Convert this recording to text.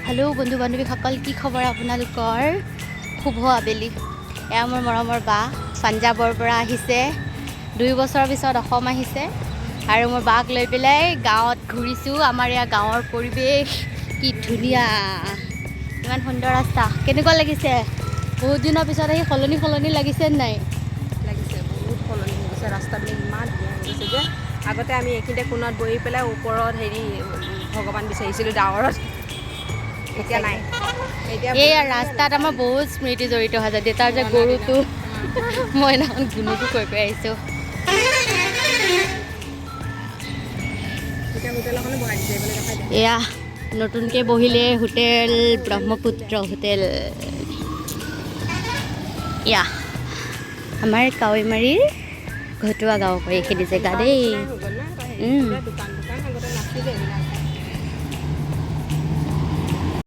Hello' বন্ধু বান্ধৱীসকল, কি খবৰ আপোনালোকৰ? শুভ আবেলি। এয়া মোৰ মৰমৰ বা পাঞ্জাৱৰ পৰা আহিছে, 2 বছৰৰ পিছত অসম আহিছে আৰু মোৰ বাক লৈ পেলাই গাঁৱত ঘূৰিছোঁ। আমাৰ ইয়াৰ গাঁৱৰ পৰিৱেশ কি ধুনীয়া, ইমান সুন্দৰ ৰাস্তা। কেনেকুৱা লাগিছে? বহুত দিনৰ পিছত আহি সলনি লাগিছে নাই? লাগিছে, বহুত সলনি হৈ গৈছে। ৰাস্তাবিলাক ইমান ধুনীয়া হৈ গৈছে যে আগতে আমি এইখিনিতে কোণত বহি পেলাই ওপৰত ভগৱান বিচাৰিছিলোঁ ডাৱৰত। এতিয়া নাই। এতিয়া এইয়া ৰাস্তাত আমাৰ বহুত স্মৃতি জড়িত হৈ যায়। দেউতাৰ যে গৰুটো মই সেইদিনাখন গুণুকো কৈ আহিছোঁ। এতিয়া হোটেল এখনো বহাই দিছে এইফালে দেখাই দে। এয়া নতুনকৈ বহিলে হোটেল ব্ৰহ্মপুত্ৰ হোটেল। এয়া আমাৰ কাৱৈমাৰীৰ ঘটুৱা গাঁও পৰি এইখিনি জেগা দেই। দোকান আগতে নাছিলে।